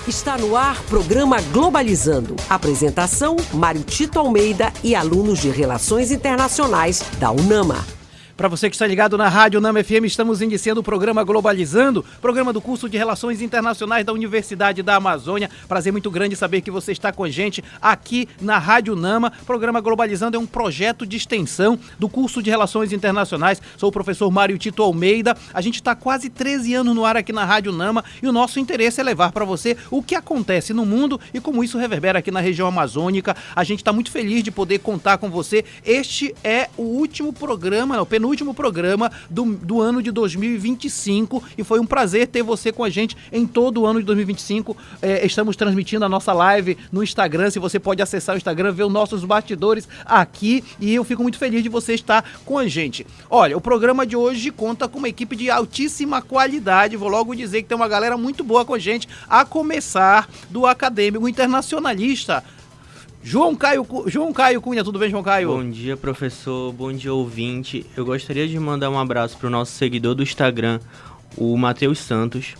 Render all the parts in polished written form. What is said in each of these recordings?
Está no ar programa Globalizando. Apresentação, Mário Tito Almeida e alunos de Relações Internacionais da UNAMA. Para você que está ligado na Rádio UNAMA FM, estamos iniciando o programa Globalizando, programa do curso de Relações Internacionais da Universidade da Amazônia. Prazer muito grande saber que você está com a gente aqui na Rádio UNAMA. O programa Globalizando é um projeto de extensão do curso de Relações Internacionais. Sou o professor Mário Tito Almeida. A gente está quase 13 anos no ar aqui na Rádio UNAMA e o nosso interesse é levar para você o que acontece no mundo e como isso reverbera aqui na região amazônica. A gente está muito feliz de poder contar com você. Este é o último programa, o penúltimo programa do ano de 2025 e foi um prazer ter você com a gente em todo o ano de 2025. Estamos transmitindo a nossa live no Instagram. Se você pode acessar o Instagram, ver os nossos bastidores aqui e eu fico muito feliz de você estar com a gente. Olha, o programa de hoje conta com uma equipe de altíssima qualidade. Vou logo dizer que tem uma galera muito boa com a gente, a começar do acadêmico internacionalista João Caio Cunha. Tudo bem, João Caio? Bom dia, professor. Bom dia, ouvinte. Eu gostaria de mandar um abraço para o nosso seguidor do Instagram, o Matheus Santos,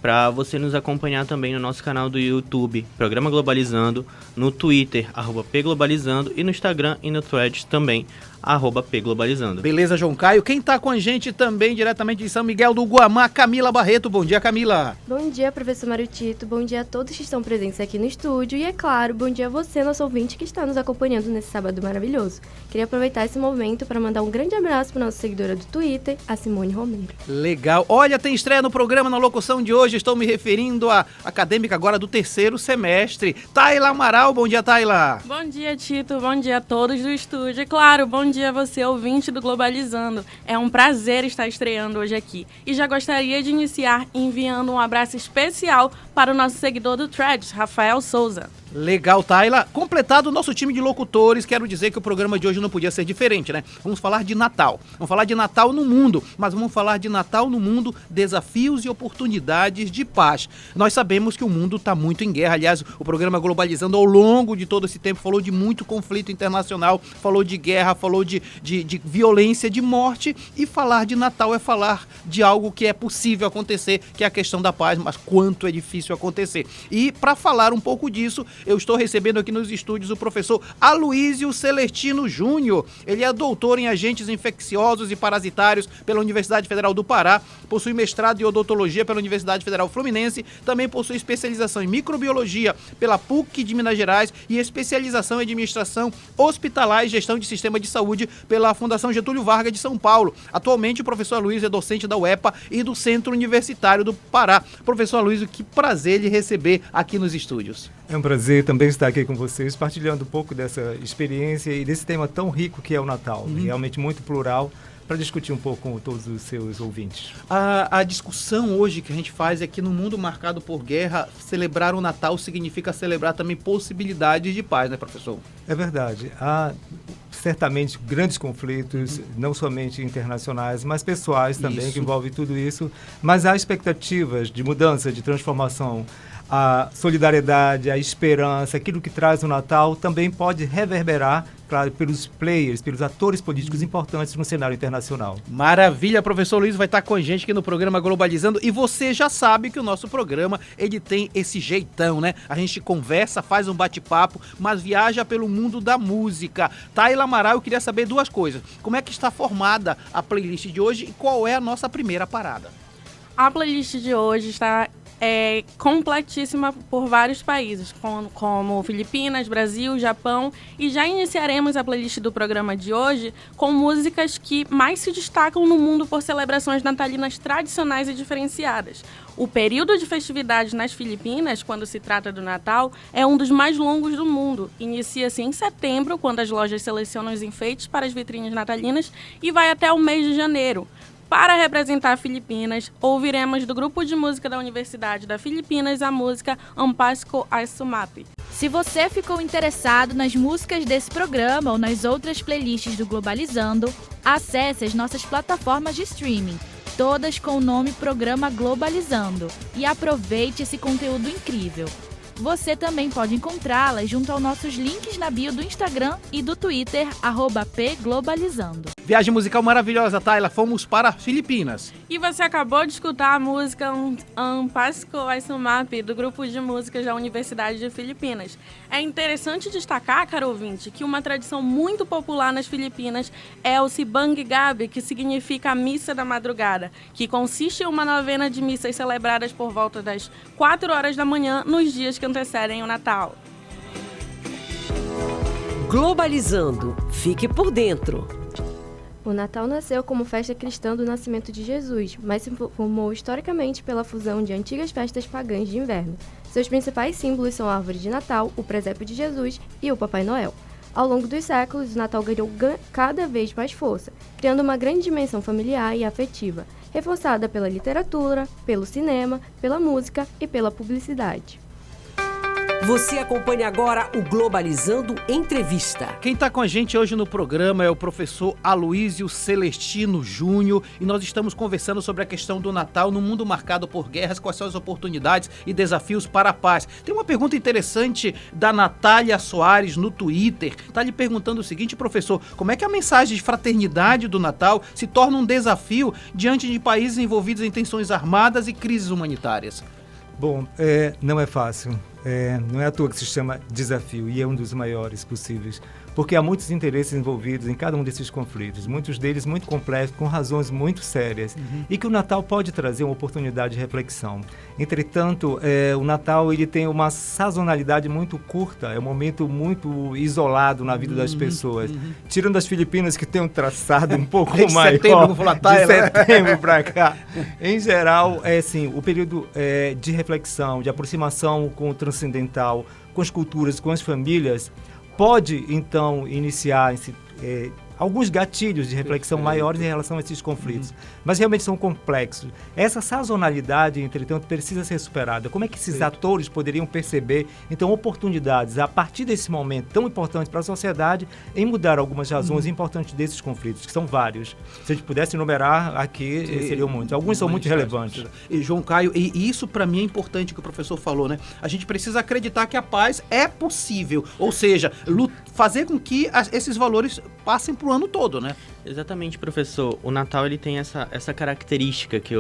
para você nos acompanhar também no nosso canal do YouTube, Programa Globalizando, no Twitter, @pglobalizando, e no Instagram e no Threads também, @pglobalizando. Beleza, João Caio. Quem tá com a gente também, diretamente de São Miguel do Guamá, Camila Barreto. Bom dia, Camila. Bom dia, professor Mário Tito. Bom dia a todos que estão presentes aqui no estúdio. E, é claro, bom dia a você, nosso ouvinte, que está nos acompanhando nesse sábado maravilhoso. Queria aproveitar esse momento para mandar um grande abraço para nossa seguidora do Twitter, a Simone Romero. Legal. Olha, tem estreia no programa, na locução de hoje. Estou me referindo à acadêmica agora do terceiro semestre, Tayla Amaral. Bom dia, Tayla. Bom dia, Tito. Bom dia a todos do estúdio. E, claro, bom dia a você, ouvinte do Globalizando. É um prazer estar estreando hoje aqui. E já gostaria de iniciar enviando um abraço especial para o nosso seguidor do Threads, Rafael Souza. Legal, Tayla. Completado o nosso time de locutores, quero dizer que o programa de hoje não podia ser diferente, né? Vamos falar de Natal. Vamos falar de Natal no mundo, mas vamos falar de Natal no mundo, desafios e oportunidades de paz. Nós sabemos que o mundo está muito em guerra. Aliás, o programa Globalizando, ao longo de todo esse tempo, falou de muito conflito internacional, falou de guerra, falou de violência, de morte, e falar de Natal é falar de algo que é possível acontecer, que é a questão da paz, mas quanto é difícil acontecer. E para falar um pouco disso, eu estou recebendo aqui nos estúdios o professor Aloísio Celestino Júnior. Ele é doutor em agentes infecciosos e parasitários pela Universidade Federal do Pará, possui mestrado em odontologia pela Universidade Federal Fluminense, também possui especialização em microbiologia pela PUC de Minas Gerais e especialização em administração hospitalar e gestão de sistema de saúde pela Fundação Getúlio Vargas de São Paulo. Atualmente, o professor Aloísio é docente da UEPA e do Centro Universitário do Pará. Professor Aloísio, que prazer lhe receber aqui nos estúdios. É um prazer também estar aqui com vocês, partilhando um pouco dessa experiência e desse tema tão rico que é o Natal, realmente muito plural, para discutir um pouco com todos os seus ouvintes. A discussão hoje que a gente faz é que no mundo marcado por guerra, celebrar o Natal significa celebrar também possibilidades de paz, né, professor? É verdade. Há certamente grandes conflitos, não somente internacionais, mas pessoais também, que envolvem tudo isso, mas há expectativas de mudança, de transformação. A solidariedade, a esperança, aquilo que traz o Natal também pode reverberar, claro, pelos players, pelos atores políticos importantes no cenário internacional. Maravilha, professor Luiz vai estar com a gente aqui no programa Globalizando, e você já sabe que o nosso programa, ele tem esse jeitão, né? A gente conversa, faz um bate-papo, mas viaja pelo mundo da música. Tayla Amaral, eu queria saber duas coisas. Como é que está formada a playlist de hoje e qual é a nossa primeira parada? A playlist de hoje está completíssima por vários países, como Filipinas, Brasil, Japão, e já iniciaremos a playlist do programa de hoje com músicas que mais se destacam no mundo por celebrações natalinas tradicionais e diferenciadas. O período de festividades nas Filipinas, quando se trata do Natal, é um dos mais longos do mundo. Inicia-se em setembro, quando as lojas selecionam os enfeites para as vitrines natalinas, e vai até o mês de janeiro. Para representar Filipinas, ouviremos do grupo de música da Universidade da Filipinas a música Ang Pasko ay Sumapi. Se você ficou interessado nas músicas desse programa ou nas outras playlists do Globalizando, acesse as nossas plataformas de streaming, todas com o nome Programa Globalizando, e aproveite esse conteúdo incrível. Você também pode encontrá-las junto aos nossos links na bio do Instagram e do Twitter, @pglobalizando. Viagem musical maravilhosa, Tayla. Fomos para Filipinas. E você acabou de escutar a música Pasco Aisumap, do grupo de músicas da Universidade de Filipinas. É interessante destacar, caro ouvinte, que uma tradição muito popular nas Filipinas é o Simbang Gabi, que significa a missa da madrugada, que consiste em uma novena de missas celebradas por volta das 4 horas da manhã nos dias que antecedem o Natal. Globalizando. Fique por dentro. O Natal nasceu como festa cristã do nascimento de Jesus, mas se formou historicamente pela fusão de antigas festas pagãs de inverno. Seus principais símbolos são a árvore de Natal, o presépio de Jesus e o Papai Noel. Ao longo dos séculos, o Natal ganhou cada vez mais força, criando uma grande dimensão familiar e afetiva, reforçada pela literatura, pelo cinema, pela música e pela publicidade. Você acompanha agora o Globalizando Entrevista. Quem está com a gente hoje no programa é o professor Aloísio Celestino Júnior e nós estamos conversando sobre a questão do Natal no mundo marcado por guerras, quais são as oportunidades e desafios para a paz. Tem uma pergunta interessante da Natália Soares no Twitter. Está lhe perguntando o seguinte, professor, como é que a mensagem de fraternidade do Natal se torna um desafio diante de países envolvidos em tensões armadas e crises humanitárias? Bom, não é fácil. Não é à toa que se chama desafio e é um dos maiores possíveis, porque há muitos interesses envolvidos em cada um desses conflitos, muitos deles muito complexos, com razões muito sérias, e que o Natal pode trazer uma oportunidade de reflexão. Entretanto, o Natal ele tem uma sazonalidade muito curta, é um momento muito isolado na vida das pessoas, tirando as Filipinas que tem um traçado um pouco maior, de setembro para cá. Em geral, assim, o período de reflexão, de aproximação com o transcendental, com as culturas, com as famílias, pode, então, iniciar alguns gatilhos de reflexão maiores em relação a esses conflitos. Mas realmente são complexos. Essa sazonalidade, entretanto, precisa ser superada. Como é que esses atores poderiam perceber, então, oportunidades a partir desse momento tão importante para a sociedade em mudar algumas razões importantes desses conflitos, que são vários. Se a gente pudesse enumerar aqui, seriam muitos. Alguns são muito relevantes. E João Caio, e isso para mim é importante que o professor falou, né? A gente precisa acreditar que a paz é possível, ou seja, fazer com que esses valores passem pro ano todo, né? Exatamente, professor. O Natal ele tem essa característica que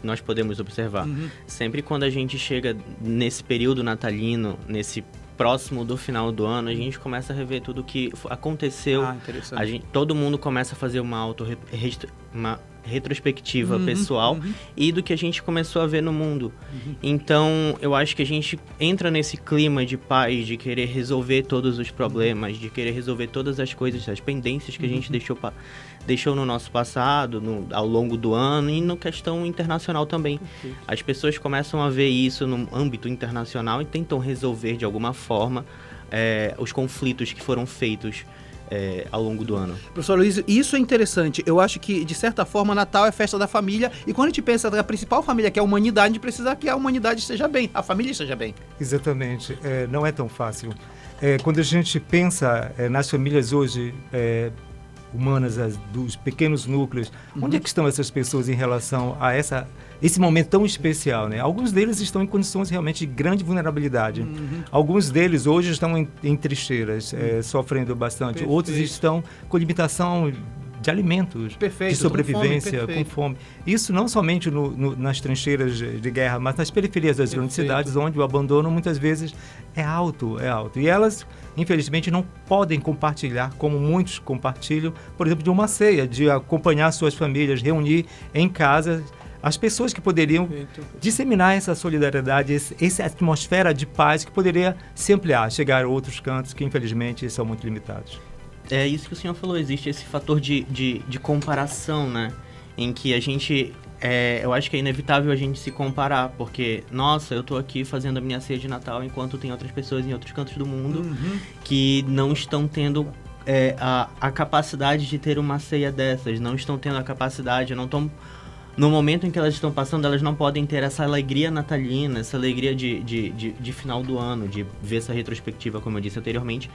nós podemos observar. Sempre quando a gente chega nesse período natalino, nesse próximo do final do ano, a gente começa a rever tudo que aconteceu. Interessante. Todo mundo começa a fazer uma retrospectiva pessoal e do que a gente começou a ver no mundo. Então, eu acho que a gente entra nesse clima de paz, de querer resolver todos os problemas, de querer resolver todas as coisas, as pendências que a gente deixou no nosso passado, ao longo do ano e na questão internacional também. As pessoas começam a ver isso no âmbito internacional e tentam resolver de alguma forma os conflitos que foram feitos ao longo do ano. Professor Luiz, isso é interessante. Eu acho que, de certa forma, Natal é festa da família e quando a gente pensa na principal família, que é a humanidade, a gente precisa que a humanidade esteja bem, a família esteja bem. Exatamente. Não é tão fácil. Quando a gente pensa nas famílias hoje humanas, dos pequenos núcleos, onde é que estão essas pessoas em relação a esse momento tão especial, né? Alguns deles estão em condições realmente de grande vulnerabilidade. Alguns deles hoje estão em trincheiras, sofrendo bastante. Perfeito. Outros estão com limitação de alimentos, de sobrevivência, com fome. Isso não somente nas trincheiras de guerra, mas nas periferias das grandes cidades, onde o abandono muitas vezes é alto. E elas, infelizmente, não podem compartilhar, como muitos compartilham, por exemplo, de uma ceia, de acompanhar suas famílias, reunir em casa as pessoas que poderiam disseminar essa solidariedade, essa atmosfera de paz que poderia se ampliar, chegar a outros cantos que, infelizmente, são muito limitados. É isso que o senhor falou, existe esse fator de comparação, né? Em que a gente... eu acho que é inevitável a gente se comparar, porque, nossa, eu tô aqui fazendo a minha ceia de Natal enquanto tem outras pessoas em outros cantos do mundo que não estão tendo a capacidade de ter uma ceia dessas, não estão tendo a capacidade, não estão... No momento em que elas estão passando, elas não podem ter essa alegria natalina, essa alegria de final do ano, de ver essa retrospectiva, como eu disse anteriormente,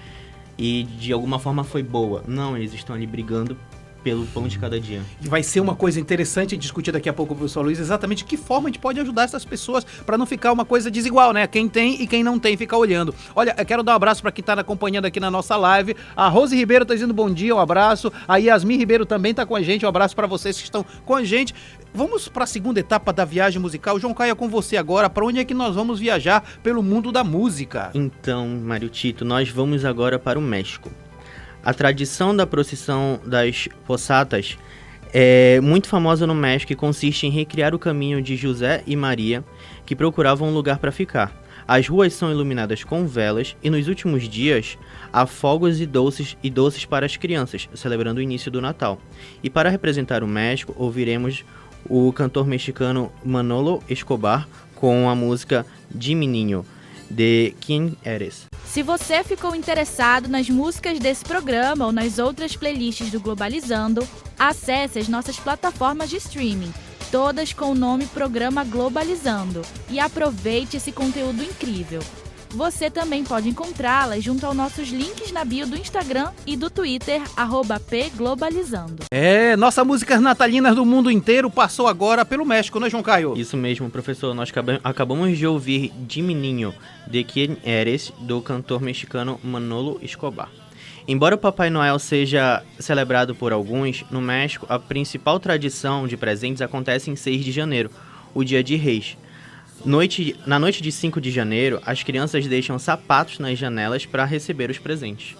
e de alguma forma foi boa. Não, eles estão ali brigando pelo pão de cada dia. E vai ser uma coisa interessante discutir daqui a pouco com o professor Luiz, exatamente de que forma a gente pode ajudar essas pessoas para não ficar uma coisa desigual, né? Quem tem e quem não tem, ficar olhando. Olha, eu quero dar um abraço para quem tá acompanhando aqui na nossa live. A Rose Ribeiro tá dizendo bom dia, um abraço. A Yasmin Ribeiro também tá com a gente, um abraço para vocês que estão com a gente. Vamos para a segunda etapa da viagem musical. João Caio, é com você agora. Para onde é que nós vamos viajar pelo mundo da música? Então, Mário Tito, nós vamos agora para o México. A tradição da procissão das Posadas é muito famosa no México e consiste em recriar o caminho de José e Maria, que procuravam um lugar para ficar. As ruas são iluminadas com velas e nos últimos dias há fogos e doces para as crianças, celebrando o início do Natal. E para representar o México, ouviremos o cantor mexicano Manolo Escobar com a música Dime Niño, de Quién Eres. Se você ficou interessado nas músicas desse programa ou nas outras playlists do Globalizando, acesse as nossas plataformas de streaming, todas com o nome Programa Globalizando, e aproveite esse conteúdo incrível. Você também pode encontrá-las junto aos nossos links na bio do Instagram e do Twitter, @pglobalizando. Nossas músicas natalinas do mundo inteiro passou agora pelo México, né, João Caio? Isso mesmo, professor. Nós acabamos de ouvir Dime Niño, de Quién Eres, do cantor mexicano Manolo Escobar. Embora o Papai Noel seja celebrado por alguns, no México a principal tradição de presentes acontece em 6 de janeiro, o Dia de Reis. Na noite de 5 de janeiro, as crianças deixam sapatos nas janelas para receber os presentes.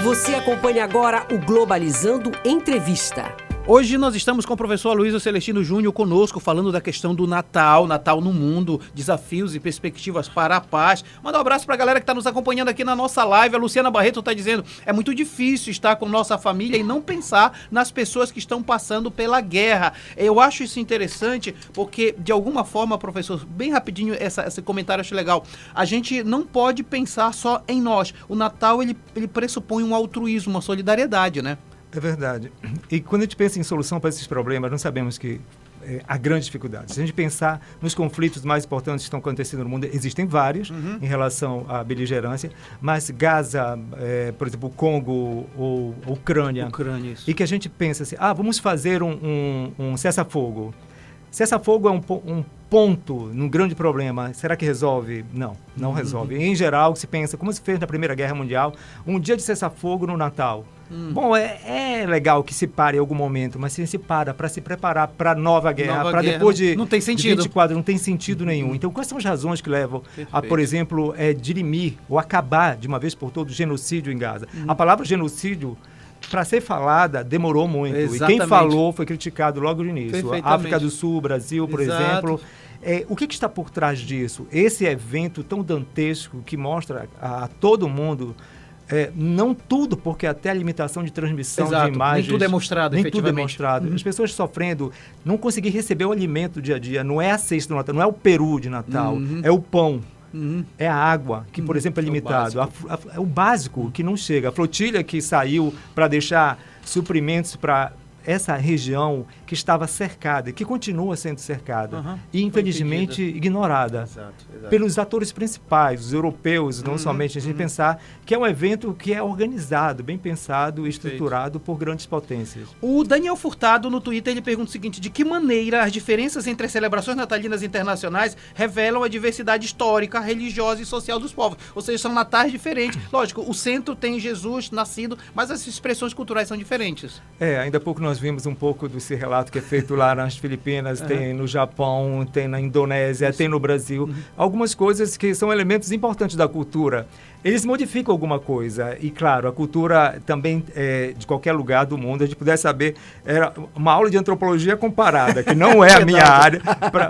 Você acompanha agora o Globalizando Entrevista. Hoje nós estamos com o professor Aloysio Celestino Júnior conosco, falando da questão do Natal no mundo, desafios e perspectivas para a paz. Manda um abraço para a galera que está nos acompanhando aqui na nossa live. A Luciana Barreto está dizendo, é muito difícil estar com nossa família e não pensar nas pessoas que estão passando pela guerra. Eu acho isso interessante porque, de alguma forma, professor, bem rapidinho, esse comentário eu acho legal. A gente não pode pensar só em nós. O Natal, ele pressupõe um altruísmo, uma solidariedade, né? É verdade. E quando a gente pensa em solução para esses problemas, nós sabemos que há grandes dificuldades. Se a gente pensar nos conflitos mais importantes que estão acontecendo no mundo, existem vários em relação à beligerância, mas Gaza, por exemplo, o Congo ou Ucrânia, isso. E que a gente pensa assim, vamos fazer um cessar-fogo. Cessar-fogo é um ponto num grande problema. Será que resolve? Não resolve. Em geral, se pensa, como se fez na Primeira Guerra Mundial, um dia de cessar-fogo no Natal. Bom, é legal que se pare em algum momento, mas se para se preparar para a nova guerra, para depois de, não tem sentido. De 24, não tem sentido nenhum. Então, quais são as razões que levam a, por exemplo, dirimir ou acabar de uma vez por todas o genocídio em Gaza? A palavra genocídio, para ser falada, demorou muito. Exatamente. E quem falou foi criticado logo no início. África do Sul, Brasil, por exemplo. O que está por trás disso? Esse evento tão dantesco que mostra a todo mundo, não tudo, porque até a limitação de transmissão de imagens... Nem tudo é mostrado, nem tudo é mostrado. As pessoas sofrendo, não conseguir receber o alimento dia a dia. Não é a cesta do Natal, não é o peru de Natal, é o pão. É a água, que, por exemplo, é limitado. É o básico que não chega. A flotilha que saiu para deixar suprimentos para essa região que estava cercada, que continua sendo cercada, e infelizmente ignorada pelos atores principais, os europeus, não somente a gente pensar que é um evento que é organizado, bem pensado e estruturado por grandes potências. O Daniel Furtado no Twitter, ele pergunta o seguinte, de que maneira as diferenças entre as celebrações natalinas internacionais revelam a diversidade histórica, religiosa e social dos povos? Ou seja, são natais diferentes. Lógico, o centro tem Jesus nascido, mas as expressões culturais são diferentes. Ainda há pouco nós vimos um pouco desse relato que é feito lá nas Filipinas, tem no Japão, tem na Indonésia, tem no Brasil. Algumas coisas que são elementos importantes da cultura. Eles modificam alguma coisa. E, claro, a cultura também, de qualquer lugar do mundo, a gente puder saber, era uma aula de antropologia comparada, que não é a minha área,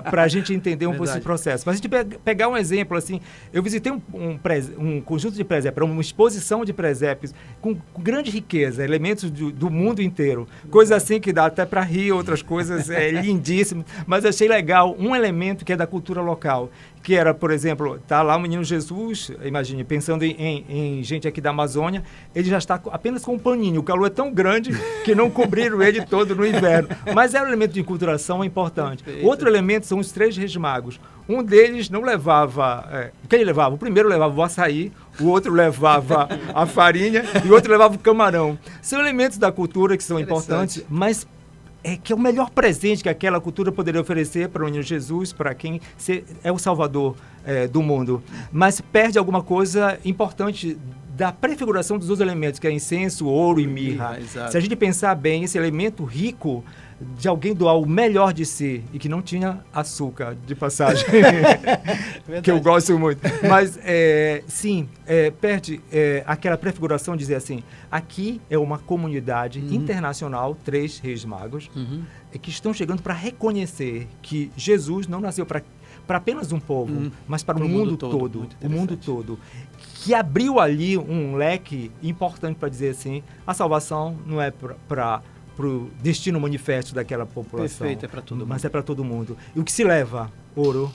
para a gente entender um pouco esse processo. Mas a gente pegar um exemplo, assim, eu visitei um conjunto de presépios, uma exposição de presépios com grande riqueza, elementos do mundo inteiro. Coisas assim que dá até para rir, outras coisas lindíssimas. Mas achei legal um elemento que é da cultura local, que era, por exemplo, tá lá o menino Jesus, imagine, pensando em gente aqui da Amazônia, ele já está apenas com um paninho. O calor é tão grande que não cobriram ele todo no inverno. Mas é um elemento de enculturação importante. Outro elemento são os 3 reis magos. Um deles não levava... quem levava? O primeiro levava o açaí, o outro levava a farinha e o outro levava o camarão. São elementos da cultura que são importantes, mas que é o melhor presente que aquela cultura poderia oferecer para o menino Jesus, para quem é o Salvador do mundo. Mas perde alguma coisa importante da prefiguração dos outros elementos, que é incenso, ouro e mirra. Se a gente pensar bem, esse elemento rico de alguém doar o melhor de si e que não tinha açúcar, de passagem, que eu gosto muito. Mas, sim, perde aquela prefiguração de dizer assim, aqui é uma comunidade internacional, 3 reis magos, que estão chegando para reconhecer que Jesus não nasceu para apenas um povo, mas para o mundo todo. O mundo todo. Que abriu ali um leque importante para dizer assim, a salvação não é para o destino manifesto daquela população. Perfeito, é para todo mundo. Mas é para todo mundo. E o que se leva? Ouro,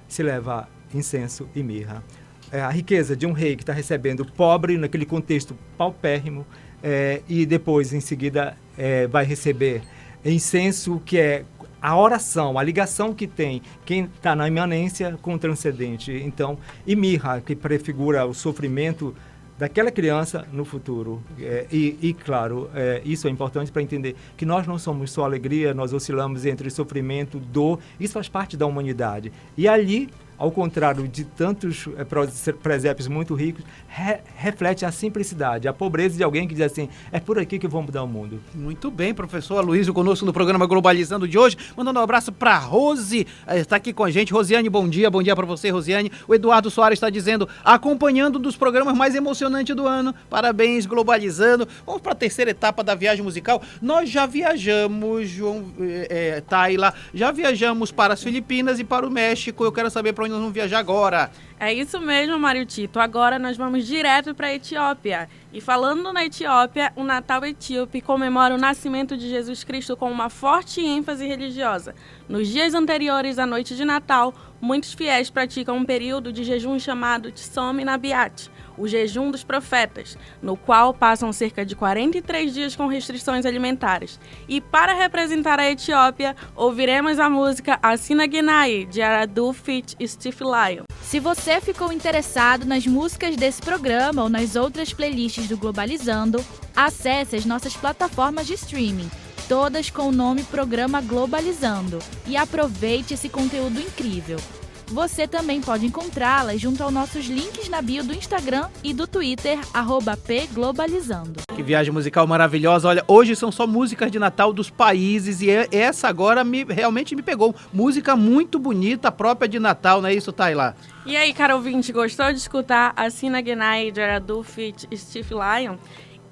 se leva incenso e mirra. A riqueza de um rei que está recebendo pobre naquele contexto paupérrimo e depois, em seguida, vai receber incenso, que é a oração, a ligação que tem quem está na imanência com o transcendente. Então, e mirra, que prefigura o sofrimento daquela criança no futuro. Claro, isso é importante para entender que nós não somos só alegria, nós oscilamos entre sofrimento, dor, isso faz parte da humanidade. E ali, ao contrário de tantos presépios muito ricos, reflete a simplicidade, a pobreza de alguém que diz assim, é por aqui que vamos mudar o mundo. Muito bem, professor Aloysio conosco no programa Globalizando de hoje, mandando um abraço para Rose, está aqui com a gente. Rosiane, bom dia para você, Rosiane. O Eduardo Soares está dizendo, acompanhando um dos programas mais emocionantes do ano, parabéns, Globalizando. Vamos para a terceira etapa da viagem musical. Nós já viajamos, Tayla, já viajamos para as Filipinas e para o México. Eu quero saber para onde nós vamos viajar agora. É isso mesmo, Mário Tito. Agora nós vamos direto para a Etiópia. E falando na Etiópia, o Natal etíope comemora o nascimento de Jesus Cristo com uma forte ênfase religiosa. Nos dias anteriores à noite de Natal, muitos fiéis praticam um período de jejum chamado Tsomi Nabiat, o jejum dos profetas, no qual passam cerca de 43 dias com restrições alimentares. E para representar a Etiópia, ouviremos a música Asina Genai, de Aradu feat. Steve Lion. Se você ficou interessado nas músicas desse programa ou nas outras playlists do Globalizando, acesse as nossas plataformas de streaming, todas com o nome Programa Globalizando, e aproveite esse conteúdo incrível. Você também pode encontrá-las junto aos nossos links na bio do Instagram e do Twitter, @pglobalizando. Que viagem musical maravilhosa. Olha, hoje são só músicas de Natal dos países e essa agora realmente me pegou. Música muito bonita, própria de Natal, não é isso, Tayla? E aí, cara ouvinte, gostou de escutar Asina Genai, de Aradu feat. Steve Lion?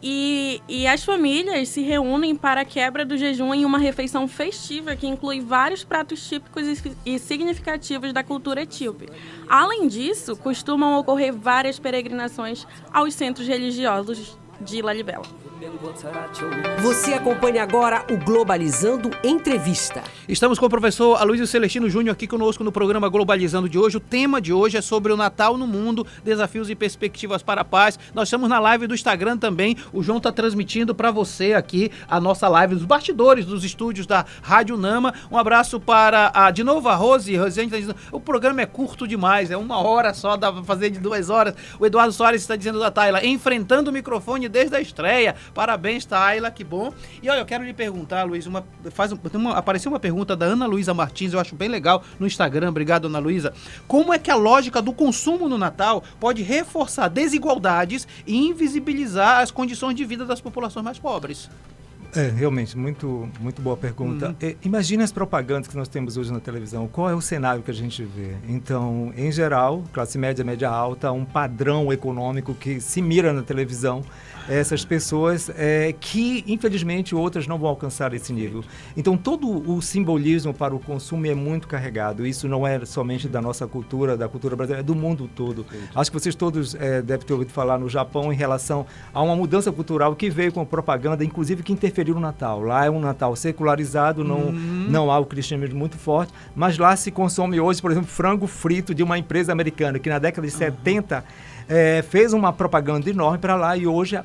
E as famílias se reúnem para a quebra do jejum em uma refeição festiva que inclui vários pratos típicos e significativos da cultura etíope. Além disso, costumam ocorrer várias peregrinações aos centros religiosos de Lalibela. Você acompanha agora o Globalizando Entrevista. Estamos com o professor Aloysio Celestino Júnior aqui conosco no programa Globalizando de hoje. O tema de hoje é sobre o Natal no mundo, desafios e perspectivas para a paz. Nós estamos na live do Instagram também. O João está transmitindo para você aqui a nossa live dos bastidores dos estúdios da Rádio Nama. Um abraço para, de novo, a Rosiane está dizendo, o programa é curto demais, é 1 hora só, dá para fazer de 2 horas. O Eduardo Soares está dizendo da Tayla, enfrentando o microfone desde a estreia. Parabéns, Tayla, que bom. E olha, eu quero lhe perguntar, Luiz, apareceu uma pergunta da Ana Luísa Martins, eu acho bem legal, no Instagram, obrigado, Ana Luísa. Como é que a lógica do consumo no Natal pode reforçar desigualdades e invisibilizar as condições de vida das populações mais pobres? Realmente, muito boa pergunta. Imagina as propagandas que nós temos hoje na televisão. Qual é o cenário que a gente vê? Então, em geral, classe média, média alta, um padrão econômico que se mira na televisão, essas pessoas que, infelizmente, outras não vão alcançar esse nível. Então, todo o simbolismo para o consumo é muito carregado. Isso não é somente da nossa cultura, da cultura brasileira, é do mundo todo. Acho que vocês todos devem ter ouvido falar no Japão em relação a uma mudança cultural que veio com propaganda, inclusive que interferiu no Natal. Lá é um Natal secularizado, não há o cristianismo muito forte, mas lá se consome hoje, por exemplo, frango frito de uma empresa americana, que na década de 70 fez uma propaganda enorme para lá e hoje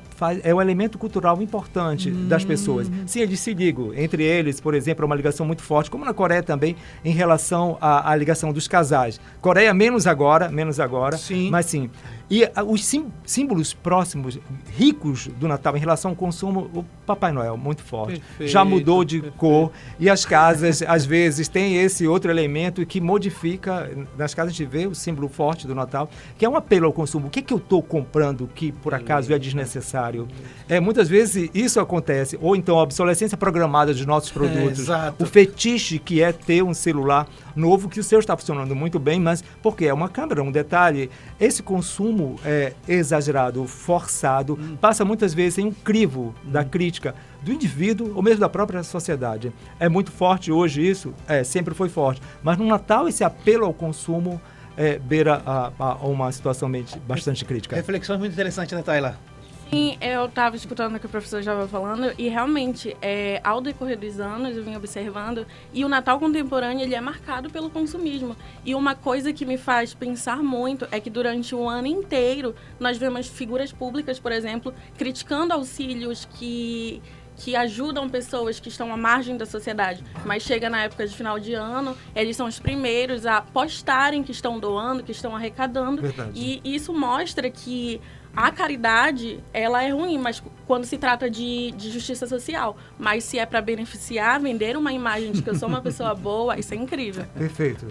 é um elemento cultural importante das pessoas. Sim, eles se ligam. Entre eles, por exemplo, é uma ligação muito forte, como na Coreia também, em relação à ligação dos casais. Coreia menos agora, sim. Mas sim. E os símbolos próximos, ricos do Natal em relação ao consumo, o Papai Noel, muito forte. Perfeito, já mudou de cor e as casas, às vezes, têm esse outro elemento que modifica. Nas casas a gente vê o símbolo forte do Natal, que é um apelo ao consumo. O que eu estou comprando que, por acaso, é desnecessário? Muitas vezes isso acontece. Ou então a obsolescência programada dos nossos produtos. O fetiche que é ter um celular novo, que o seu está funcionando muito bem, mas porque é uma câmera, um detalhe. Esse consumo exagerado, forçado, passa muitas vezes em um crivo da crítica do indivíduo ou mesmo da própria sociedade. É muito forte hoje isso? Sempre foi forte. Mas no Natal esse apelo ao consumo beira a uma situação bastante crítica. Reflexões muito interessantes, né, Tayla? Sim, eu estava escutando o que o professor já estava falando e realmente, ao decorrer dos anos, eu vim observando, e o Natal contemporâneo ele é marcado pelo consumismo. E uma coisa que me faz pensar muito é que durante o ano inteiro nós vemos figuras públicas, por exemplo, criticando auxílios que ajudam pessoas que estão à margem da sociedade, mas chega na época de final de ano, eles são os primeiros a postarem que estão doando, que estão arrecadando. Verdade. E isso mostra que a caridade, ela é ruim, mas quando se trata de justiça social. Mas se é para beneficiar, vender uma imagem de que eu sou uma pessoa boa, isso é incrível. Perfeito.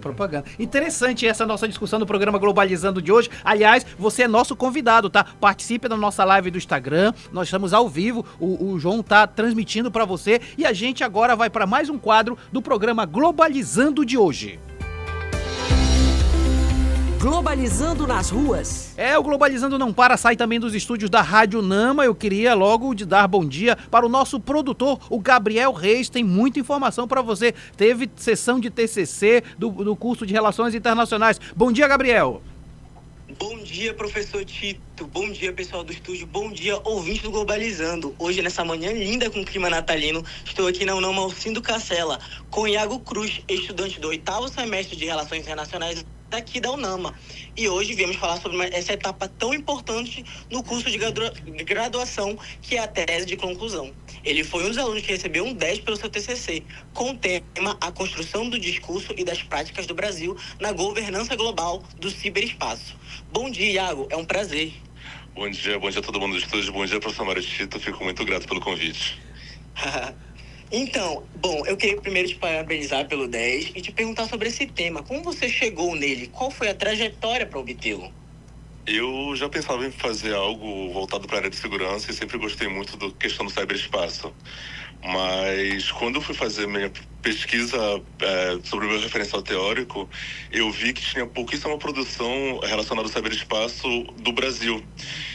Propaganda. Interessante essa nossa discussão do programa Globalizando de hoje. Aliás, você é nosso convidado, tá? Participe da nossa live do Instagram. Nós estamos ao vivo. O João tá transmitindo para você. E a gente agora vai para mais um quadro do programa Globalizando de hoje. Globalizando nas ruas. O Globalizando não para, sai também dos estúdios da Rádio Nama. Eu queria logo dar bom dia para o nosso produtor, o Gabriel Reis. Tem muita informação para você. Teve sessão de TCC do curso de Relações Internacionais. Bom dia, Gabriel. Bom dia, professor Tito. Bom dia, pessoal do estúdio. Bom dia, ouvinte do Globalizando. Hoje, nessa manhã linda com clima natalino, estou aqui na UNAMA Alcindo Cacela, com Iago Cruz, estudante do 8º semestre de Relações Internacionais daqui da UNAMA. E hoje viemos falar sobre essa etapa tão importante no curso de graduação, que é a tese de conclusão. Ele foi um dos alunos que recebeu um 10 pelo seu TCC, com o tema A Construção do Discurso e das Práticas do Brasil na Governança Global do Ciberespaço. Bom dia, Iago. É um prazer. Bom dia a todo mundo do estúdio. Bom dia, professor Mário Tito. Fico muito grato pelo convite. Então, eu queria primeiro te parabenizar pelo 10 e te perguntar sobre esse tema. Como você chegou nele? Qual foi a trajetória para obtê-lo? Eu já pensava em fazer algo voltado para a área de segurança e sempre gostei muito da questão do ciberespaço. Mas quando eu fui fazer minha pesquisa sobre o meu referencial teórico, eu vi que tinha pouquíssima produção relacionada ao ciberespaço do Brasil.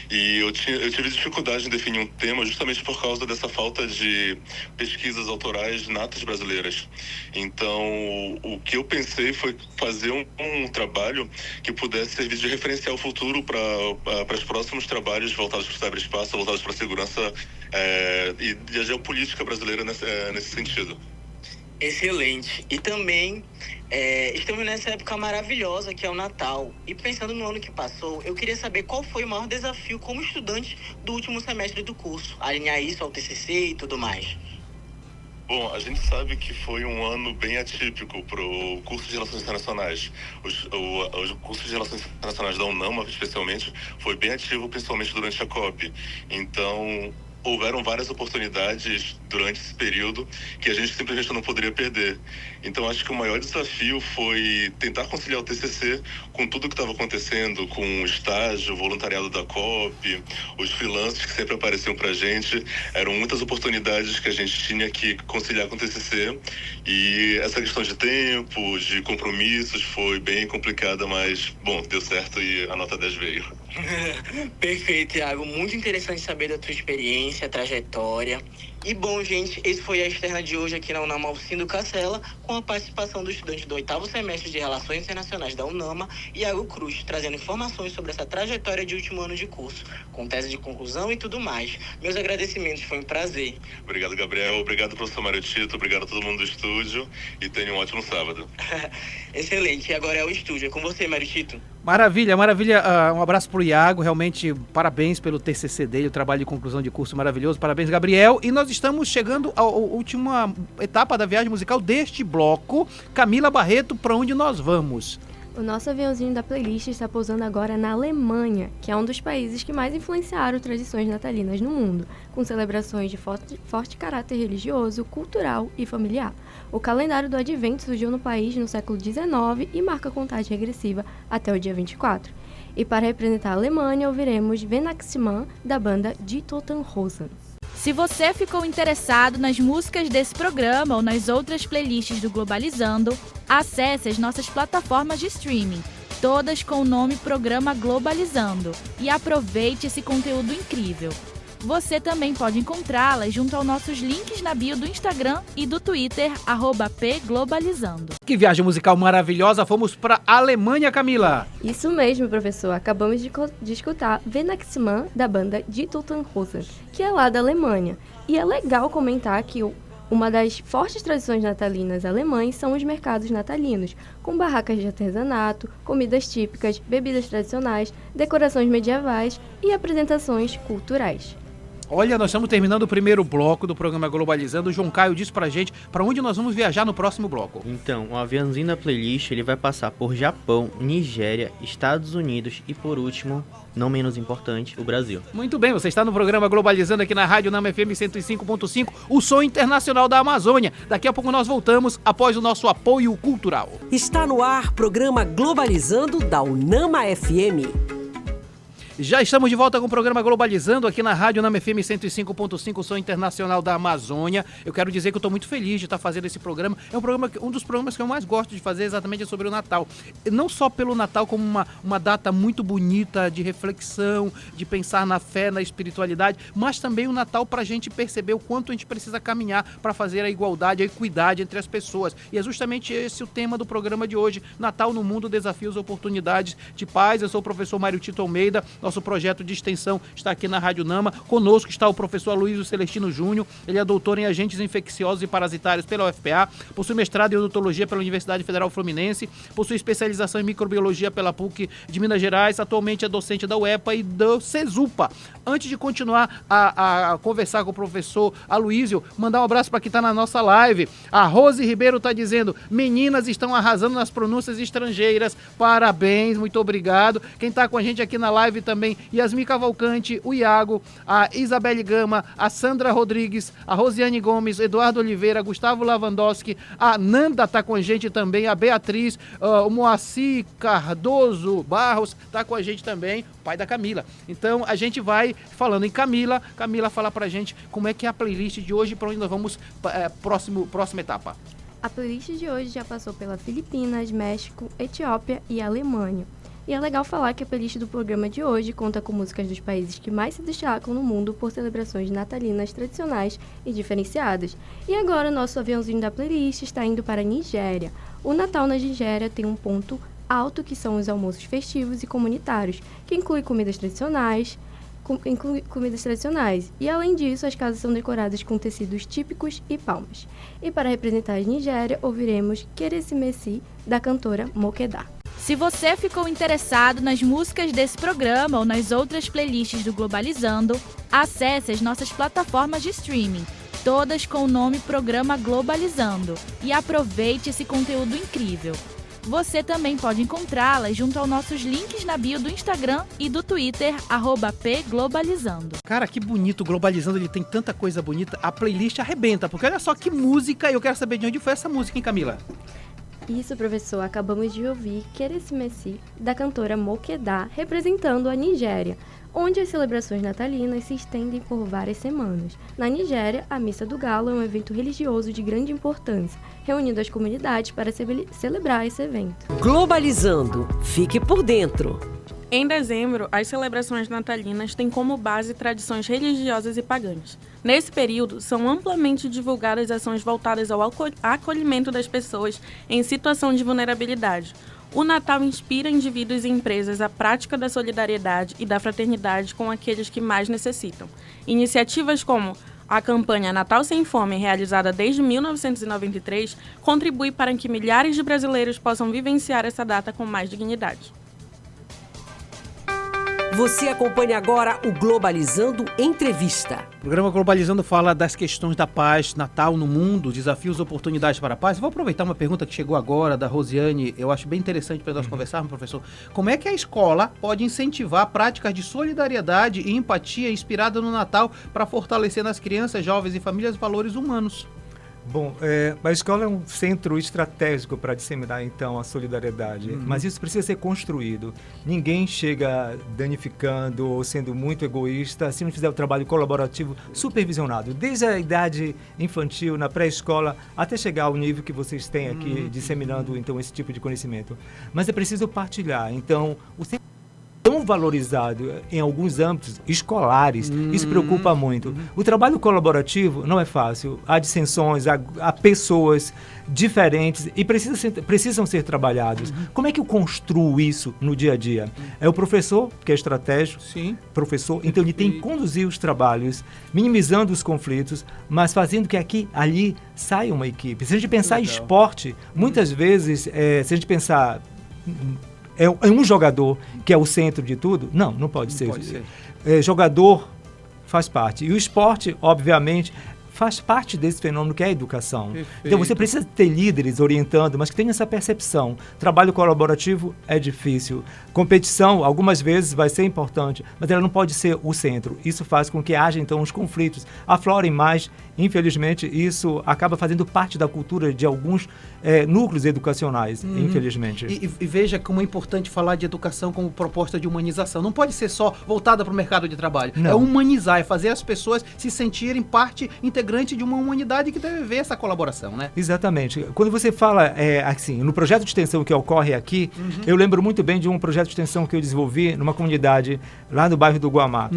E eu tive dificuldade em definir um tema justamente por causa dessa falta de pesquisas autorais natas brasileiras. Então, o que eu pensei foi fazer um trabalho que pudesse servir de referencial futuro para os próximos trabalhos voltados para o ciberespaço, voltados para a segurança e a geopolítica brasileira nesse sentido. Excelente. E também estamos nessa época maravilhosa que é o Natal. E pensando no ano que passou, eu queria saber qual foi o maior desafio como estudante do último semestre do curso. Alinhar isso ao TCC e tudo mais. Bom, a gente sabe que foi um ano bem atípico para o curso de Relações Internacionais. O curso de Relações Internacionais da UNAMA, especialmente, foi bem ativo, principalmente durante a COP. Então, houveram várias oportunidades durante esse período que a gente simplesmente não poderia perder. Então, acho que o maior desafio foi tentar conciliar o TCC com tudo que estava acontecendo, com o estágio, o voluntariado da COP, os freelancers que sempre apareciam pra gente. Eram muitas oportunidades que a gente tinha que conciliar com o TCC. E essa questão de tempo, de compromissos, foi bem complicada, mas, bom, deu certo e a nota 10 veio. Perfeito, Iago. Muito interessante saber da tua experiência, trajetória. E bom, gente, esse foi a externa de hoje aqui na UNAMA Alcindo Cacela, com a participação do estudante do 8º semestre de Relações Internacionais da UNAMA, Iago Cruz, trazendo informações sobre essa trajetória de último ano de curso, com tese de conclusão e tudo mais. Meus agradecimentos, foi um prazer. Obrigado, Gabriel. Obrigado, professor Mário Tito. Obrigado a todo mundo do estúdio e tenha um ótimo sábado. Excelente. E agora é o estúdio. É com você, Mário Tito. Maravilha. Um abraço pro Iago, realmente parabéns pelo TCC dele, o trabalho de conclusão de curso maravilhoso. Parabéns, Gabriel. E nós estamos chegando à última etapa da viagem musical deste bloco. Camila Barreto, para onde nós vamos? O nosso aviãozinho da playlist está pousando agora na Alemanha, que é um dos países que mais influenciaram tradições natalinas no mundo, com celebrações de forte caráter religioso, cultural e familiar. O calendário do Advento surgiu no país no século XIX e marca a contagem regressiva até o dia 24. E para representar a Alemanha, ouviremos Weihnachtsmann, da banda Die Toten Hosen. Se você ficou interessado nas músicas desse programa ou nas outras playlists do Globalizando, acesse as nossas plataformas de streaming, todas com o nome Programa Globalizando, e aproveite esse conteúdo incrível. Você também pode encontrá-las junto aos nossos links na bio do Instagram e do Twitter, @pglobalizando. Que viagem musical maravilhosa, fomos para a Alemanha, Camila. Isso mesmo, professor. Acabamos de escutar Weihnachtsmann, da banda Die Toten Hosen, que é lá da Alemanha. E é legal comentar que uma das fortes tradições natalinas alemães são os mercados natalinos, com barracas de artesanato, comidas típicas, bebidas tradicionais, decorações medievais e apresentações culturais. Olha, nós estamos terminando o primeiro bloco do programa Globalizando. O João Caio disse pra gente para onde nós vamos viajar no próximo bloco. Então, o aviãozinho da playlist ele vai passar por Japão, Nigéria, Estados Unidos e, por último, não menos importante, o Brasil. Muito bem, você está no programa Globalizando aqui na Rádio UNAMA FM 105.5, o som internacional da Amazônia. Daqui a pouco nós voltamos após o nosso apoio cultural. Está no ar, programa Globalizando da UNAMA FM. Já estamos de volta com o programa Globalizando aqui na Rádio UNAMA FM 105.5, o som internacional da Amazônia. Eu quero dizer que eu estou muito feliz de estar fazendo esse programa. É um dos programas que eu mais gosto de fazer, exatamente sobre o Natal. Não só pelo Natal como uma data muito bonita de reflexão, de pensar na fé, na espiritualidade, mas também o Natal para a gente perceber o quanto a gente precisa caminhar para fazer a igualdade, a equidade entre as pessoas. E é justamente esse o tema do programa de hoje, Natal no Mundo, Desafios e Oportunidades de Paz. Eu sou o professor Mário Tito Almeida. Nosso projeto de extensão está aqui na Rádio UNAMA. Conosco está o professor Aloysio Celestino Júnior. Ele é doutor em agentes infecciosos e parasitários pela UFPA, possui mestrado em odontologia pela Universidade Federal Fluminense, possui especialização em microbiologia pela PUC de Minas Gerais, atualmente é docente da UEPA e do CESUPA. Antes de continuar a conversar com o professor Aloysio, mandar um abraço para quem está na nossa live. A Rose Ribeiro está dizendo: meninas estão arrasando nas pronúncias estrangeiras. Parabéns, muito obrigado. Quem está com a gente aqui na live também, Yasmin Cavalcante, o Iago, a Isabelle Gama, a Sandra Rodrigues, a Rosiane Gomes, Eduardo Oliveira, Gustavo Lavandowski, a Nanda tá com a gente também, a Beatriz, o Moacir Cardoso Barros tá com a gente também, pai da Camila. Então a gente vai falando em Camila fala pra gente como é que é a playlist de hoje, para onde nós vamos, próxima etapa. A playlist de hoje já passou pela Filipinas, México, Etiópia e Alemanha. E é legal falar que a playlist do programa de hoje conta com músicas dos países que mais se destacam no mundo por celebrações natalinas tradicionais e diferenciadas. E agora o nosso aviãozinho da playlist está indo para a Nigéria. O Natal na Nigéria tem um ponto alto, que são os almoços festivos e comunitários, que inclui comidas tradicionais. E além disso, as casas são decoradas com tecidos típicos e palmas. E para representar a Nigéria, ouviremos Keresimesi, da cantora Mokedá. Se você ficou interessado nas músicas desse programa ou nas outras playlists do Globalizando, acesse as nossas plataformas de streaming, todas com o nome Programa Globalizando, e aproveite esse conteúdo incrível. Você também pode encontrá-las junto aos nossos links na bio do Instagram e do Twitter, @pglobalizando. Cara, que bonito, Globalizando, ele tem tanta coisa bonita, a playlist arrebenta, porque olha só que música, eu quero saber de onde foi essa música, hein, Camila? Isso, professor, acabamos de ouvir Keresimesi, da cantora Mokedá, representando a Nigéria, onde as celebrações natalinas se estendem por várias semanas. Na Nigéria, a Missa do Galo é um evento religioso de grande importância, reunindo as comunidades para celebrar esse evento. Globalizando. Fique por dentro. Em dezembro, as celebrações natalinas têm como base tradições religiosas e pagãs. Nesse período, são amplamente divulgadas ações voltadas ao acolhimento das pessoas em situação de vulnerabilidade. O Natal inspira indivíduos e empresas à prática da solidariedade e da fraternidade com aqueles que mais necessitam. Iniciativas como a campanha Natal Sem Fome, realizada desde 1993, contribui para que milhares de brasileiros possam vivenciar essa data com mais dignidade. Você acompanha agora o Globalizando Entrevista. O programa Globalizando fala das questões da paz, Natal no mundo, desafios e oportunidades para a paz. Vou aproveitar uma pergunta que chegou agora da Rosiane, eu acho bem interessante para nós conversarmos, professor. Como é que a escola pode incentivar práticas de solidariedade e empatia inspirada no Natal para fortalecer nas crianças, jovens e famílias valores humanos? Bom, a escola é um centro estratégico para disseminar, então, a solidariedade. Mas isso precisa ser construído. Ninguém chega danificando ou sendo muito egoísta se não fizer o trabalho colaborativo supervisionado. Desde a idade infantil, na pré-escola, até chegar ao nível que vocês têm aqui, disseminando, então, esse tipo de conhecimento. Mas é preciso partilhar. Então, o centro tão valorizado em alguns âmbitos escolares, isso preocupa muito. O trabalho colaborativo não é fácil, há dissensões, há pessoas diferentes e precisam ser trabalhados. Como é que eu construo isso no dia a dia? É o professor, que é estratégico, professor, então ele tem que conduzir os trabalhos, minimizando os conflitos, mas fazendo que ali saia uma equipe. Se a gente pensar em esporte, muitas vezes, se a gente pensar é um jogador que é o centro de tudo? Não pode ser. Jogador faz parte. E o esporte, obviamente, faz parte desse fenômeno que é a educação. Perfeito. Então você precisa ter líderes orientando, mas que tenham essa percepção. Trabalho colaborativo é difícil. Competição, algumas vezes, vai ser importante, mas ela não pode ser o centro. Isso faz com que haja, então, os conflitos aflorem mais. Infelizmente, isso acaba fazendo parte da cultura de alguns núcleos educacionais, infelizmente. E veja como é importante falar de educação como proposta de humanização. Não pode ser só voltada para o mercado de trabalho. Não. É humanizar, é fazer as pessoas se sentirem parte integrante de uma humanidade que deve ver essa colaboração, né? Exatamente. Quando você fala, assim, no projeto de extensão que ocorre aqui, eu lembro muito bem de um projeto de extensão que eu desenvolvi numa comunidade lá no bairro do Guamá.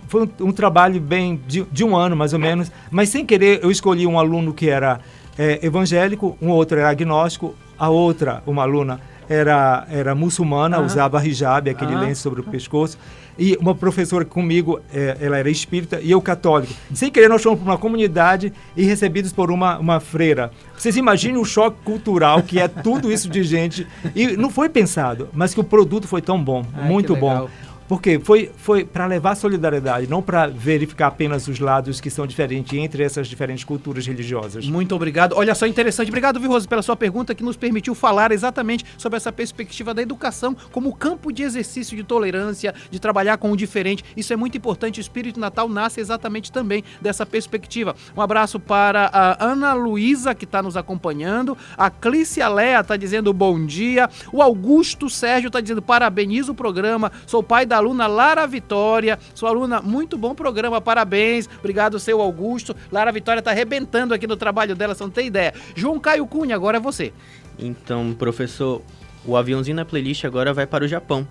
Foi um trabalho bem de um ano, mais ou menos, mas sem querer eu escolhi um aluno que era evangélico, um outro era agnóstico, a outra, uma aluna, era muçulmana, usava hijab, aquele lenço sobre o pescoço, e uma professora comigo, ela era espírita, e eu católico. Sem querer, nós fomos para uma comunidade e recebidos por uma freira. Vocês imaginem o choque cultural, que é tudo isso de gente, e não foi pensado, mas que o produto foi tão bom, muito bom. Porque foi para levar solidariedade, não para verificar apenas os lados que são diferentes entre essas diferentes culturas religiosas. Muito obrigado. Olha só, interessante. Obrigado, viu, Rose, pela sua pergunta, que nos permitiu falar exatamente sobre essa perspectiva da educação como campo de exercício de tolerância, de trabalhar com o diferente. Isso é muito importante. O espírito Natal nasce exatamente também dessa perspectiva. Um abraço para a Ana Luísa, que está nos acompanhando. A Clícia Lea está dizendo bom dia. O Augusto Sérgio está dizendo parabenizo o programa. Sou pai da aluna Lara Vitória, sua aluna, muito bom programa, parabéns, obrigado, seu Augusto. Lara Vitória está arrebentando aqui no trabalho dela, você não tem ideia. João Caio Cunha, agora é você. Então, professor, o aviãozinho na playlist agora vai para o Japão,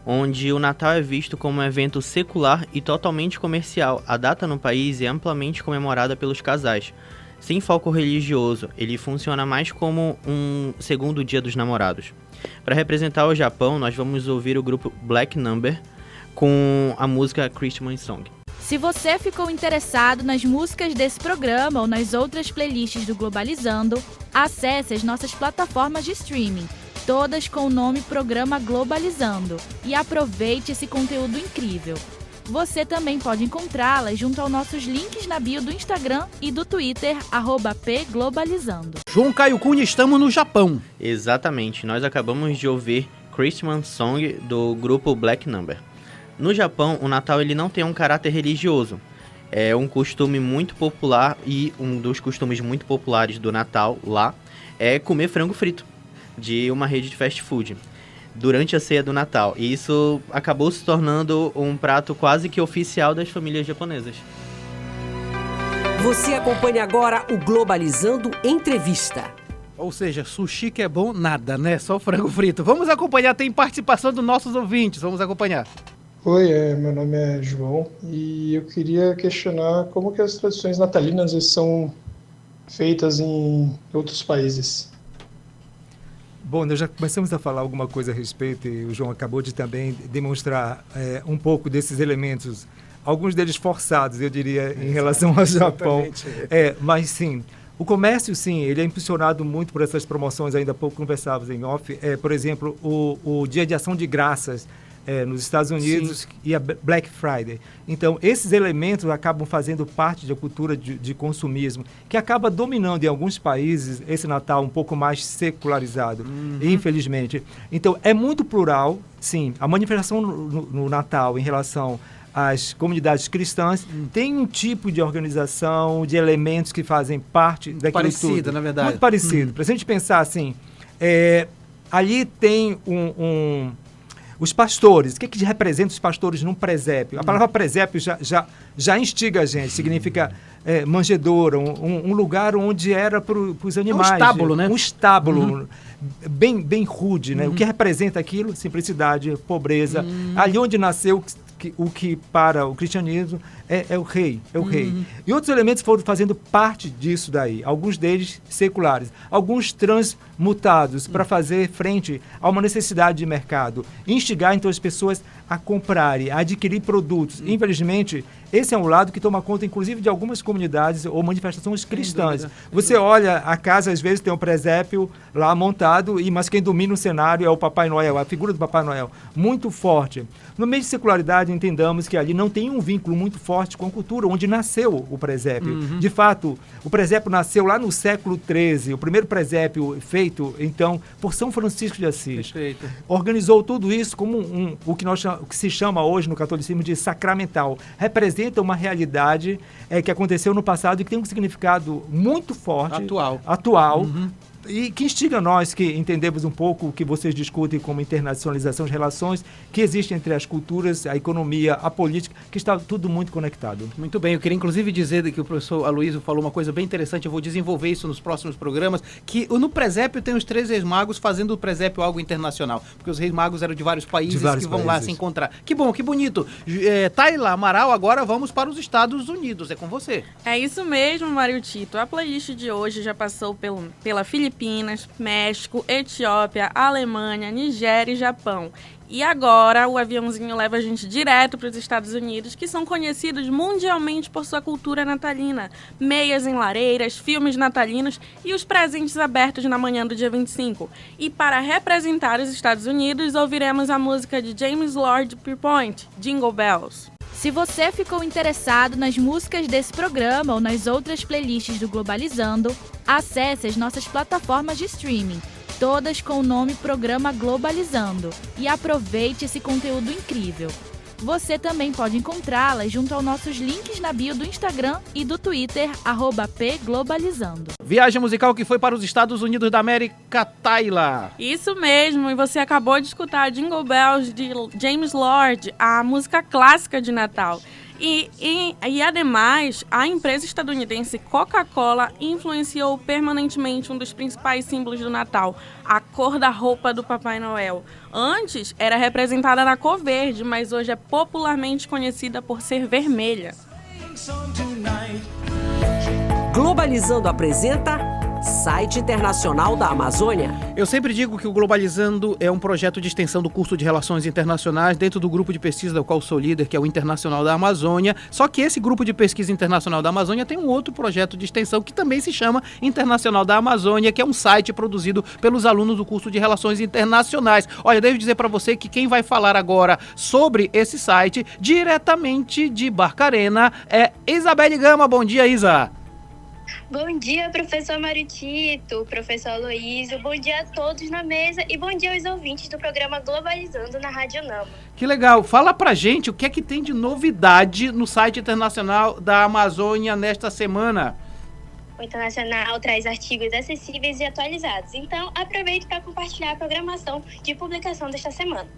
onde o Natal é visto como um evento secular e totalmente comercial. A data no país é amplamente comemorada pelos casais. Sem foco religioso, ele funciona mais como um segundo dia dos namorados. Para representar o Japão, nós vamos ouvir o grupo Black Number com a música Christmas Song. Se você ficou interessado nas músicas desse programa ou nas outras playlists do Globalizando, acesse as nossas plataformas de streaming, todas com o nome Programa Globalizando, e aproveite esse conteúdo incrível. Você também pode encontrá-las junto aos nossos links na bio do Instagram e do Twitter, @pglobalizando. João Caio Cunha, estamos no Japão. Exatamente, nós acabamos de ouvir Christmas Song do grupo Black Number. No Japão, o Natal ele não tem um caráter religioso. É um costume muito popular e um dos costumes muito populares do Natal lá é comer frango frito de uma rede de fast food durante a ceia do Natal. E isso acabou se tornando um prato quase que oficial das famílias japonesas. Você acompanha agora o Globalizando Entrevista. Ou seja, sushi que é bom, nada, né? Só frango frito. Vamos acompanhar, tem participação dos nossos ouvintes, vamos acompanhar. Oi, meu nome é João e eu queria questionar como que as tradições natalinas são feitas em outros países. Bom, nós já começamos a falar alguma coisa a respeito e o João acabou de também demonstrar um pouco desses elementos, alguns deles forçados, eu diria, em relação ao Japão. Mas sim, o comércio, sim, ele é impulsionado muito por essas promoções, ainda há pouco conversávamos em off, por exemplo, o Dia de Ação de Graças, nos Estados Unidos, sim, e a Black Friday. Então, esses elementos acabam fazendo parte da cultura de consumismo, que acaba dominando em alguns países esse Natal um pouco mais secularizado, infelizmente. Então, é muito plural, sim. A manifestação no Natal em relação às comunidades cristãs tem um tipo de organização, de elementos que fazem parte daquilo parecido, tudo. Na verdade. Muito parecido. Para a gente pensar assim, ali tem os pastores. O que representa os pastores num presépio? A palavra presépio já instiga a gente. Significa manjedoura, um lugar onde era para os animais. Um estábulo, né? Um estábulo bem rude, né? O que representa aquilo? Simplicidade, pobreza. Ali onde nasceu o que para o cristianismo é o rei. E outros elementos foram fazendo parte disso daí. Alguns deles seculares. Alguns transmutados para fazer frente a uma necessidade de mercado. Instigar, então, as pessoas a comprarem, a adquirir produtos. Infelizmente, esse é um lado que toma conta, inclusive, de algumas comunidades ou manifestações cristãs. Você olha, a casa, às vezes, tem um presépio lá montado, mas quem domina o cenário é o Papai Noel, a figura do Papai Noel, muito forte. No meio de secularidade, entendamos que ali não tem um vínculo muito forte com a cultura, onde nasceu o presépio. De fato, o presépio nasceu lá no século XIII, o primeiro presépio feito, então, por São Francisco de Assis. Perfeito. Organizou tudo isso como o que se chama hoje no catolicismo de sacramental. Representa uma realidade que aconteceu no passado e que tem um significado muito forte. Atual. E que instiga nós que entendemos um pouco o que vocês discutem como internacionalização de relações que existem entre as culturas, a economia, a política, que está tudo muito conectado. Muito bem, eu queria inclusive dizer que o professor Aloysio falou uma coisa bem interessante, eu vou desenvolver isso nos próximos programas, que no presépio tem os 3 reis magos fazendo o presépio algo internacional, porque os reis magos eram de vários países que vão lá se encontrar. Que bom, que bonito. Tayla Amaral, agora vamos para os Estados Unidos, é com você. É isso mesmo, Mário Tito. A playlist de hoje já passou pela Filipinas, México, Etiópia, Alemanha, Nigéria e Japão. E agora o aviãozinho leva a gente direto para os Estados Unidos, que são conhecidos mundialmente por sua cultura natalina. Meias em lareiras, filmes natalinos e os presentes abertos na manhã do dia 25. E para representar os Estados Unidos, ouviremos a música de James Lord Pierpont, Jingle Bells. Se você ficou interessado nas músicas desse programa ou nas outras playlists do Globalizando, acesse as nossas plataformas de streaming, todas com o nome Programa Globalizando, e aproveite esse conteúdo incrível. Você também pode encontrá-las junto aos nossos links na bio do Instagram e do Twitter, @pglobalizando. Viagem musical que foi para os Estados Unidos da América, Tayla. Isso mesmo, e você acabou de escutar Jingle Bells de James Lord, a música clássica de Natal. E ademais, a empresa estadunidense Coca-Cola influenciou permanentemente um dos principais símbolos do Natal, a cor da roupa do Papai Noel. Antes era representada na cor verde, mas hoje é popularmente conhecida por ser vermelha. Globalizando apresenta Site Internacional da Amazônia. Eu sempre digo que o Globalizando é um projeto de extensão do curso de Relações Internacionais dentro do grupo de pesquisa do qual sou líder, que é o Internacional da Amazônia. Só que esse grupo de pesquisa internacional da Amazônia tem um outro projeto de extensão que também se chama Internacional da Amazônia, que é um site produzido pelos alunos do curso de Relações Internacionais. Olha, devo dizer para você que quem vai falar agora sobre esse site, diretamente de Barcarena, é Isabelle Gama. Bom dia, Isa. Bom dia, professor Mário Tito, professor Aloysio, bom dia a todos na mesa e bom dia aos ouvintes do programa Globalizando na Rádio Nama. Que legal, fala pra gente o que é que tem de novidade no site internacional da Amazônia nesta semana. O Internacional traz artigos acessíveis e atualizados, então aproveite para compartilhar a programação de publicação desta semana.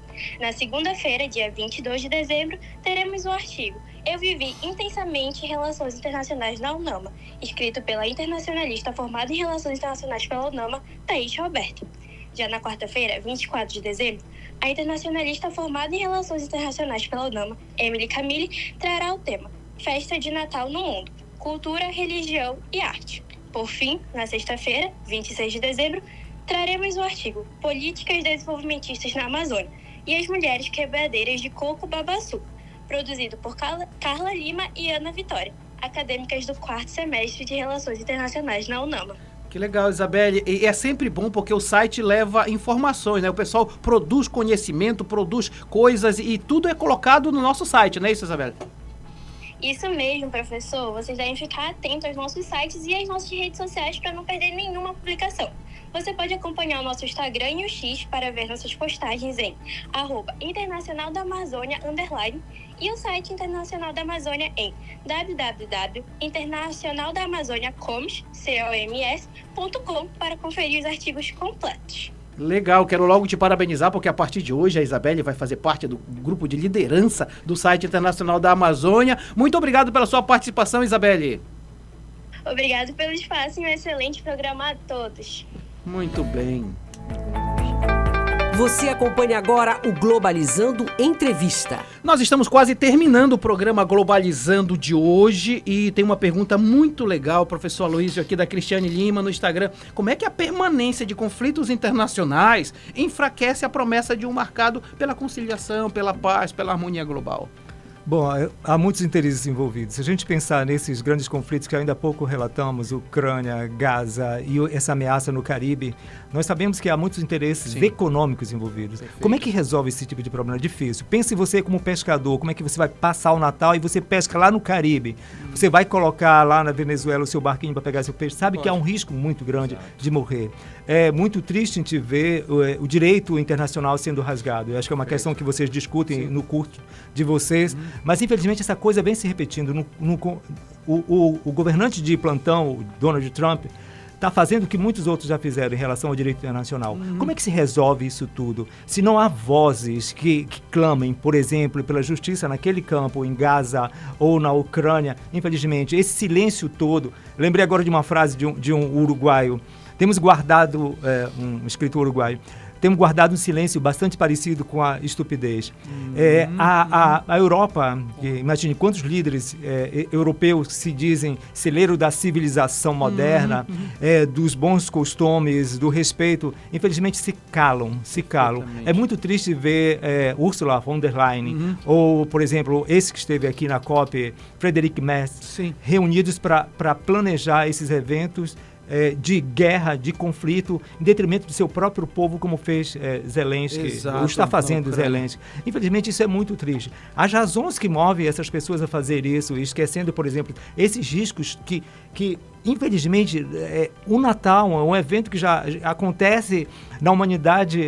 Na segunda-feira, dia 22 de dezembro, teremos um artigo Eu vivi intensamente Relações Internacionais na UNAMA, escrito pela internacionalista formada em Relações Internacionais pela UNAMA, Thaís Roberto. Já na quarta-feira, 24 de dezembro, a internacionalista formada em Relações Internacionais pela UNAMA, Emily Camille, trará o tema Festa de Natal no Mundo, Cultura, Religião e Arte. Por fim, na sexta-feira, 26 de dezembro, traremos o artigo Políticas Desenvolvimentistas na Amazônia e as Mulheres Quebradeiras de Coco Babaçu, produzido por Carla Lima e Ana Vitória, acadêmicas do 4º semestre de Relações Internacionais na UNAMA. Que legal, Isabelle. E é sempre bom porque o site leva informações, né? O pessoal produz conhecimento, produz coisas e tudo é colocado no nosso site, não é isso, Isabelle? Isso mesmo, professor. Vocês devem ficar atentos aos nossos sites e às nossas redes sociais para não perder nenhuma publicação. Você pode acompanhar o nosso Instagram e o X para ver nossas postagens em @internacionaldaamazônia_ e o site Internacional da Amazônia em www.internacionaldaamazoniacoms.com para conferir os artigos completos. Legal, quero logo te parabenizar porque a partir de hoje a Isabelle vai fazer parte do grupo de liderança do site Internacional da Amazônia. Muito obrigado pela sua participação, Isabelle. Obrigado pelo espaço e um excelente programa a todos. Muito bem. Você acompanha agora o Globalizando Entrevista. Nós estamos quase terminando o programa Globalizando de hoje e tem uma pergunta muito legal, professor Aloysio, aqui da Cristiane Lima no Instagram. Como é que a permanência de conflitos internacionais enfraquece a promessa de um mercado pela conciliação, pela paz, pela harmonia global? Bom, há muitos interesses envolvidos. Se a gente pensar nesses grandes conflitos que ainda há pouco relatamos, Ucrânia, Gaza e essa ameaça no Caribe, nós sabemos que há muitos interesses econômicos envolvidos. Perfeito. Como é que resolve esse tipo de problema? É difícil. Pense você como pescador, como é que você vai passar o Natal e você pesca lá no Caribe. Você vai colocar lá na Venezuela o seu barquinho para pegar seu peixe. Sabe que há um risco muito grande de morrer. É muito triste a gente ver o direito internacional sendo rasgado. Eu acho que é uma questão que vocês discutem no curso de vocês. Mas, infelizmente, essa coisa vem se repetindo. O governante de plantão, o Donald Trump, está fazendo o que muitos outros já fizeram em relação ao direito internacional. Como é que se resolve isso tudo? Se não há vozes que clamem, por exemplo, pela justiça naquele campo, em Gaza ou na Ucrânia, infelizmente, esse silêncio todo... Lembrei agora de uma frase de um uruguaio. Temos guardado, um escritor uruguaio, temos guardado um silêncio bastante parecido com a estupidez. A Europa, imagine quantos líderes europeus se dizem celeiro da civilização moderna, dos bons costumes, do respeito, infelizmente se calam. É muito triste ver Ursula von der Leyen, ou, por exemplo, esse que esteve aqui na COP, Friedrich Merz, reunidos para planejar esses eventos de guerra, de conflito, em detrimento do seu próprio povo, como fez Zelensky, ou está fazendo Zelensky. Infelizmente, isso é muito triste. As razões que movem essas pessoas a fazer isso, esquecendo, por exemplo, esses riscos que infelizmente, o Natal é um evento que já acontece na humanidade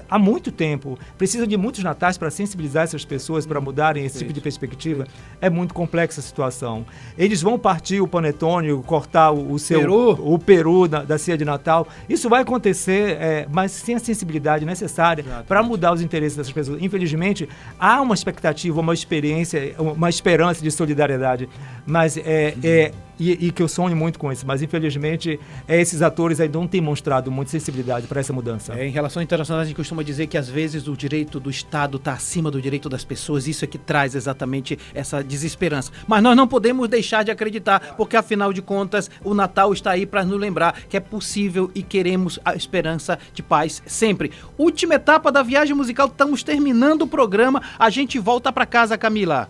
há muito tempo. Precisa de muitos natais para sensibilizar essas pessoas, para mudarem esse tipo de perspectiva. É muito complexa a situação. Eles vão partir o panetone, cortar o peru da ceia de Natal. Isso vai acontecer, mas sem a sensibilidade necessária para mudar os interesses dessas pessoas. Infelizmente, há uma expectativa, uma esperança de solidariedade, mas e que eu sonho muito com isso, mas infelizmente esses atores aí não têm mostrado muita sensibilidade para essa mudança. Em relações internacionais a gente costuma dizer que às vezes o direito do Estado está acima do direito das pessoas, isso é que traz exatamente essa desesperança. Mas nós não podemos deixar de acreditar, porque afinal de contas o Natal está aí para nos lembrar que é possível e queremos a esperança de paz sempre. Última etapa da viagem musical, estamos terminando o programa, a gente volta para casa, Camila.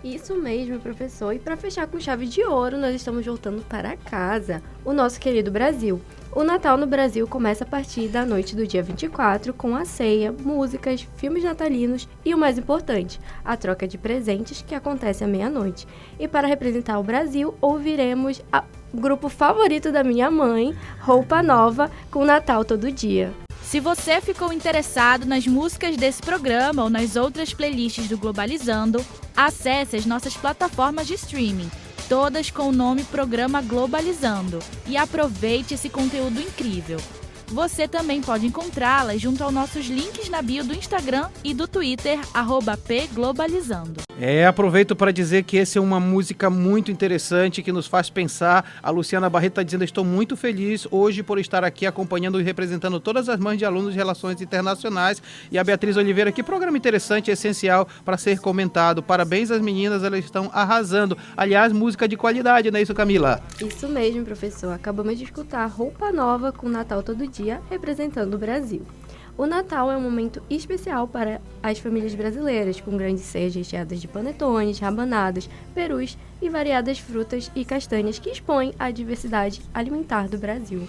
Isso mesmo, professor. E para fechar com chave de ouro, nós estamos voltando para casa, o nosso querido Brasil. O Natal no Brasil começa a partir da noite do dia 24, com a ceia, músicas, filmes natalinos e o mais importante, a troca de presentes que acontece à meia-noite. E para representar o Brasil, ouviremos o grupo favorito da minha mãe, Roupa Nova, com Natal Todo Dia. Se você ficou interessado nas músicas desse programa ou nas outras playlists do Globalizando, acesse as nossas plataformas de streaming, todas com o nome Programa Globalizando, e aproveite esse conteúdo incrível. Você também pode encontrá-las junto aos nossos links na bio do Instagram e do Twitter, @pglobalizando. Aproveito para dizer que essa é uma música muito interessante que nos faz pensar. A Luciana Barreto está dizendo: estou muito feliz hoje por estar aqui acompanhando e representando todas as mães de alunos de Relações Internacionais. E a Beatriz Oliveira: que programa interessante e essencial para ser comentado. Parabéns às meninas, elas estão arrasando. Aliás, música de qualidade, não é isso, Camila? Isso mesmo, professor. Acabamos de escutar Roupa Nova com Natal Todo Dia, representando o Brasil. O Natal é um momento especial para as famílias brasileiras, com grandes ceias recheadas de panetones, rabanadas, perus e variadas frutas e castanhas que expõem a diversidade alimentar do Brasil.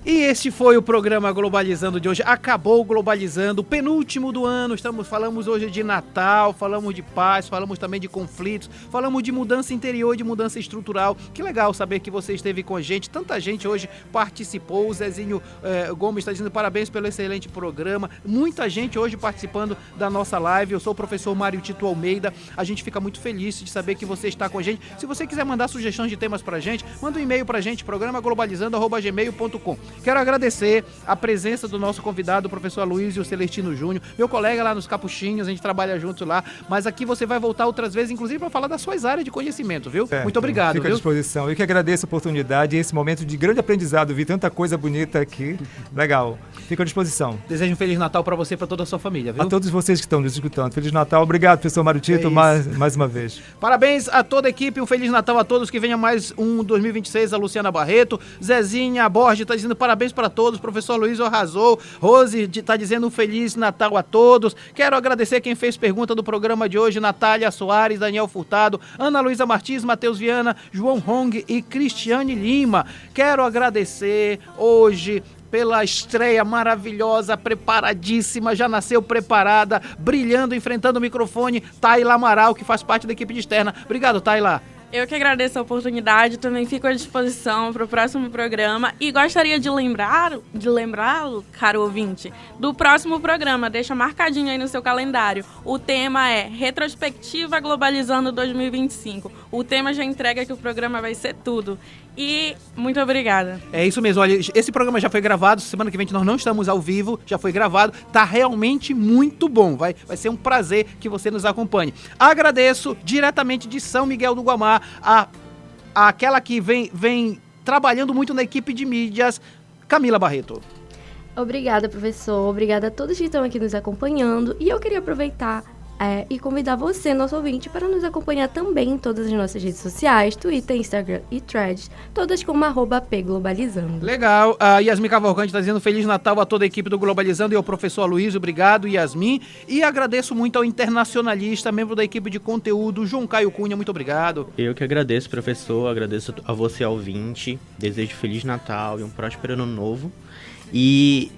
E este foi o programa Globalizando de hoje. Acabou o Globalizando, penúltimo do ano. Falamos hoje de Natal, falamos de paz, falamos também de conflitos, falamos de mudança interior, de mudança estrutural. Que legal saber que você esteve com a gente. Tanta gente hoje participou. O Zezinho Gomes está dizendo parabéns pelo excelente programa. Muita gente hoje participando da nossa live. Eu sou o professor Mário Tito Almeida. A gente fica muito feliz de saber que você está com a gente. Se você quiser mandar sugestões de temas pra gente, manda um e-mail pra gente, programaglobalizando@gmail.com. Quero agradecer a presença do nosso convidado, o professor Aloysio Celestino Júnior, meu colega lá nos Capuchinhos, a gente trabalha junto lá, mas aqui você vai voltar outras vezes, inclusive para falar das suas áreas de conhecimento, viu? Certo. Muito obrigado, Fico à disposição. Eu que agradeço a oportunidade e esse momento de grande aprendizado, vi tanta coisa bonita aqui. Legal. Fico à disposição. Desejo um Feliz Natal para você e para toda a sua família, viu? A todos vocês que estão nos escutando. Feliz Natal. Obrigado, professor Mário Tito, mais uma vez. Parabéns a toda a equipe, um Feliz Natal a todos, que venha mais um 2026, a Luciana Barreto, Zezinha Borges está dizendo parabéns para todos, professor Aloysio arrasou, Rose está dizendo um Feliz Natal a todos. Quero agradecer quem fez pergunta do programa de hoje: Natália Soares, Daniel Furtado, Ana Luísa Martins, Matheus Viana, João Hong e Cristiane Lima. Quero agradecer hoje pela estreia maravilhosa, preparadíssima, já nasceu preparada, brilhando, enfrentando o microfone, Tayla Amaral, que faz parte da equipe de externa. Obrigado, Tayla. Eu que agradeço a oportunidade, também fico à disposição para o próximo programa e gostaria de lembrá-lo, caro ouvinte, do próximo programa. Deixa marcadinho aí no seu calendário. O tema é Retrospectiva Globalizando 2025. O tema já entrega que o programa vai ser tudo. E muito obrigada. É isso mesmo, olha, esse programa já foi gravado, semana que vem nós não estamos ao vivo, já foi gravado, tá realmente muito bom, vai ser um prazer que você nos acompanhe. Agradeço diretamente de São Miguel do Guamá, aquela que vem trabalhando muito na equipe de mídias, Camila Barreto. Obrigada, professor, obrigada a todos que estão aqui nos acompanhando, e eu queria aproveitar e convidar você, nosso ouvinte, para nos acompanhar também em todas as nossas redes sociais, Twitter, Instagram e Threads, todas como @pglobalizando. Legal. A Yasmin Cavalcante está dizendo Feliz Natal a toda a equipe do Globalizando e ao professor Aloysio. Obrigado, Yasmin. E agradeço muito ao internacionalista, membro da equipe de conteúdo, João Caio Cunha. Muito obrigado. Eu que agradeço, professor. Agradeço a você, ouvinte. Desejo Feliz Natal e um próspero ano novo. E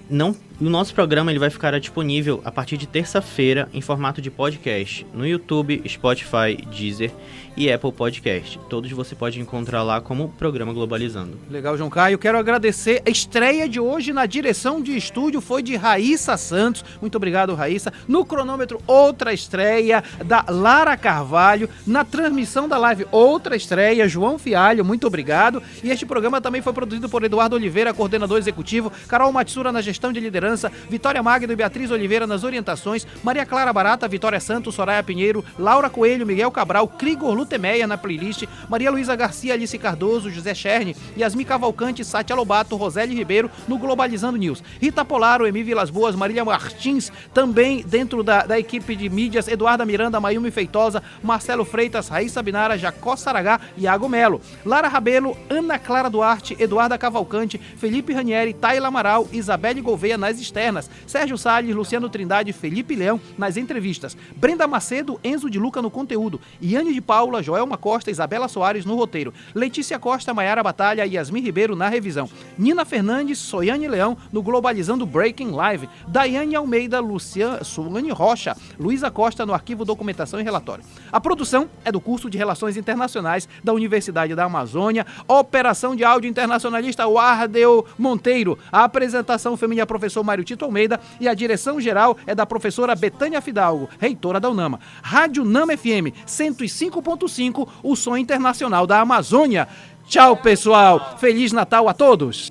o nosso programa ele vai ficar disponível a partir de terça-feira em formato de podcast no YouTube, Spotify, Deezer e Apple Podcast. Todos você pode encontrar lá como Programa Globalizando. Legal, João Caio. Quero agradecer. A estreia de hoje na direção de estúdio foi de Raíssa Santos. Muito obrigado, Raíssa. No cronômetro, outra estreia da Lara Carvalho. Na transmissão da live, outra estreia, João Fialho. Muito obrigado. E este programa também foi produzido por Eduardo Oliveira, coordenador executivo, Carol Matsura na gestão de liderança, Vitória Magno e Beatriz Oliveira nas orientações, Maria Clara Barata, Vitória Santos, Soraya Pinheiro, Laura Coelho, Miguel Cabral, Krigor Lutemeia na playlist, Maria Luísa Garcia, Alice Cardoso, José Cherne, Yasmin Cavalcante, Sátia Lobato, Roseli Ribeiro no Globalizando News, Rita Polaro, Emi Vilas Boas, Marília Martins, também dentro da equipe de mídias, Eduarda Miranda, Mayumi Feitosa, Marcelo Freitas, Raíssa Binara, Jacó Saragá e Iago Melo, Lara Rabelo, Ana Clara Duarte, Eduarda Cavalcante, Felipe Ranieri, Tayla Amaral, Isabelle Gouveia nas externas, Sérgio Salles, Luciano Trindade, Felipe Leão nas entrevistas, Brenda Macedo, Enzo de Luca no conteúdo, Iane de Paula, Joelma Costa, Isabela Soares no roteiro, Letícia Costa, Maiara Batalha e Yasmin Ribeiro na revisão, Nina Fernandes, Soiane Leão no Globalizando Breaking Live, Daiane Almeida, Sulane Rocha, Luísa Costa no arquivo Documentação e Relatório. A produção é do curso de Relações Internacionais da Universidade da Amazônia, operação de áudio internacionalista Wardel Monteiro, a apresentação foi minha professor Mário Tito Almeida e a direção geral é da professora Betânia Fidalgo, reitora da UNAMA. Rádio Nama FM 105.5, o som internacional da Amazônia. Tchau, pessoal. Feliz Natal a todos.